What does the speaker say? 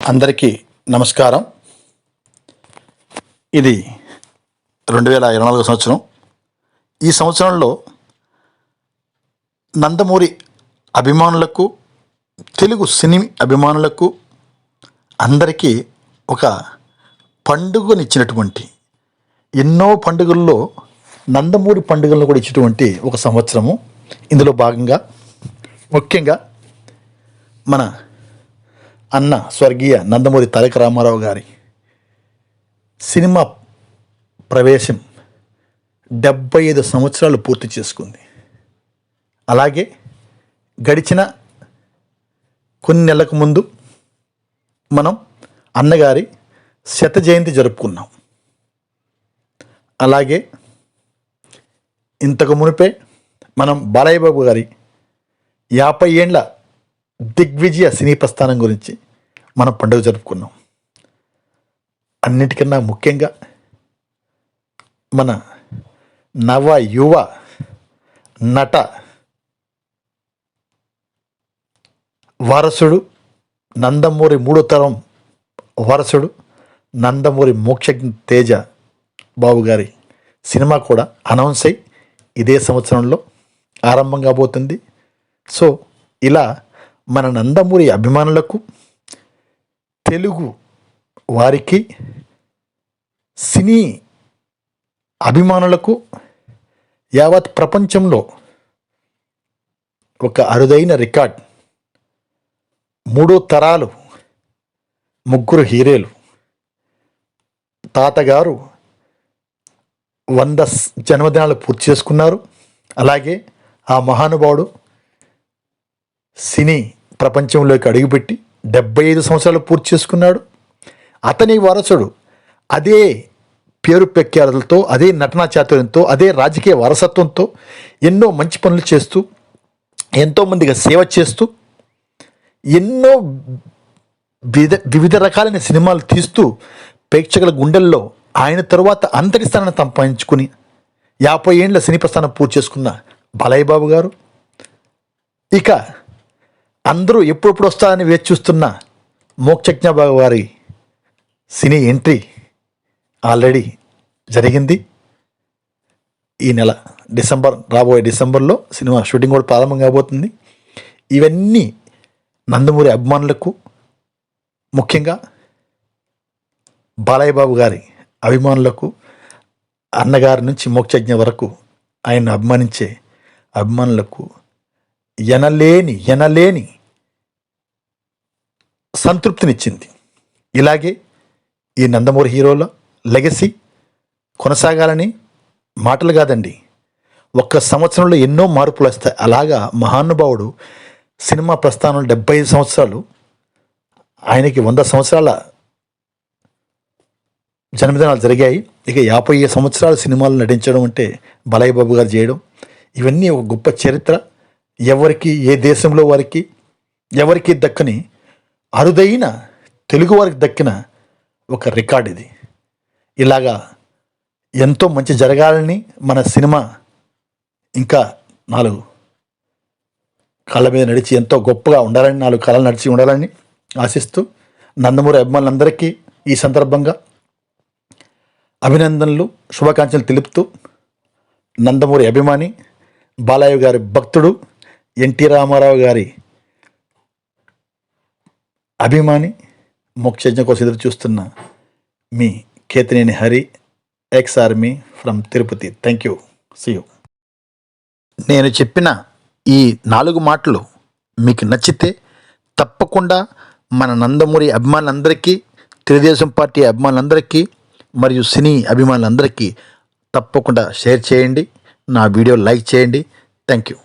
అందరికీ నమస్కారం. ఇది 2024 సంవత్సరం. ఈ సంవత్సరంలో నందమూరి అభిమానులకు, తెలుగు సినీ అభిమానులకు అందరికీ ఒక పండుగనిచ్చినటువంటి, ఎన్నో పండుగల్లో నందమూరి పండుగలను కూడా ఇచ్చినటువంటి ఒక సంవత్సరము. ఇందులో భాగంగా ముఖ్యంగా మన అన్న స్వర్గీయ నందమూరి తారక రామారావు గారి సినిమా ప్రవేశం 75 సంవత్సరాలు పూర్తి చేసుకుంది. అలాగే గడిచిన కొన్ని నెలలకు ముందు మనం అన్నగారి శత జయంతి జరుపుకున్నాం. అలాగే ఇంతకు మునిపే మనం బాలయ్య బాబు గారి 50 ఏండ్ల దిగ్విజయ సినీ ప్రస్థానం గురించి మనం పండుగ జరుపుకున్నాం. అన్నిటికన్నా ముఖ్యంగా మన నవ యువ నట వారసుడు, నందమూరి 3వ తరం వారసుడు నందమూరి మోక్షజ్ఞ తేజ బాబు గారి సినిమా కూడా అనౌన్స్ అయి ఇదే సంవత్సరంలో ఆరంభం కాబోతుంది. సో ఇలా మన నందమూరి అభిమానులకు, తెలుగు వారికి, సినీ అభిమానులకు, యావత్ ప్రపంచంలో ఒక అరుదైన రికార్డ్. 3 తరాలు, 3 హీరోలు. తాతగారు 100 జన్మదినాలు పూర్తి చేసుకున్నారు. అలాగే ఆ మహానుభావుడు సినీ ప్రపంచంలోకి అడుగుపెట్టి 75 సంవత్సరాలు పూర్తి చేసుకున్నాడు. అతని వారసుడు అదే పేరు ప్రఖ్యాతులతో, అదే నటనా చాతుర్యంతో, అదే రాజకీయ వారసత్వంతో ఎన్నో మంచి పనులు చేస్తూ, ఎంతోమందిగా సేవ చేస్తూ, ఎన్నో వివిధ రకాలైన సినిమాలు తీస్తూ ప్రేక్షకుల గుండెల్లో ఆయన తరువాత అంతటి స్థానాన్ని సంపాదించుకుని 50 ఏండ్ల సినీ ప్రస్థానం పూర్తి చేసుకున్న బాలయ్య బాబు గారు, ఇక అందరూ ఎప్పుడెప్పుడు వస్తారని వేచి చూస్తున్న మోక్షజ్ఞ బాబు వారి సినీ ఎంట్రీ ఆల్రెడీ జరిగింది. ఈ నెల రాబోయే డిసెంబర్లో సినిమా షూటింగ్ కూడా ప్రారంభం కాబోతుంది. ఇవన్నీ నందమూరి అభిమానులకు, ముఖ్యంగా బాలయ్య బాబు గారి అభిమానులకు, అన్నగారి నుంచి మోక్షజ్ఞ వరకు ఆయన అభిమానించే అభిమానులకు ఎనలేని సంతృప్తినిచ్చింది. ఇలాగే ఈ నందమూరి హీరోల లెగసీ కొనసాగాలని మాటలు కాదండి, ఒక్క సంవత్సరంలో ఎన్నో మార్పులు వస్తాయి. అలాగా మహానుభావుడు సినిమా ప్రస్థానంలో 75 సంవత్సరాలు, ఆయనకి 100 సంవత్సరాల జన్మదినాలు జరిగాయి. ఇక 50 సంవత్సరాల సినిమాలు నటించడం అంటే బాలయ్య బాబు గారు చేయడం, ఇవన్నీ ఒక గొప్ప చరిత్ర. ఎవరికి, ఏ దేశంలో వారికి ఎవరికి దక్కని అరుదైన తెలుగు వారికి దక్కిన ఒక రికార్డ్ ఇది. ఇలాగా ఎంతో మంచి జరగాలని, మన సినిమా ఇంకా 4 కాళ్ళ మీద నడిచి ఎంతో గొప్పగా ఉండాలని, 4 కాలాలు నడిచి ఉండాలని ఆశిస్తూ నందమూరి అభిమానులందరికీ ఈ సందర్భంగా అభినందనలు, శుభాకాంక్షలు తెలుపుతూ, నందమూరి అభిమాని, బాలయ్య గారి భక్తుడు, ఎన్టీ రామారావు గారి అభిమాని, మోక్షజ్ఞ కోసం ఎదురు చూస్తున్న మీ Ketineni Hari, ex army from Tirupati. Thank you. See you. నేను చెప్పిన ఈ 4 మాటలు మీకు నచ్చితే తప్పకుండా మన నందమూరి అభిమానులందరికీ, తెలుగుదేశం పార్టీ అభిమానులందరికీ మరియు సినీ అభిమానులందరికీ తప్పకుండా షేర్ చేయండి. నా వీడియో లైక్ చేయండి. Thank you.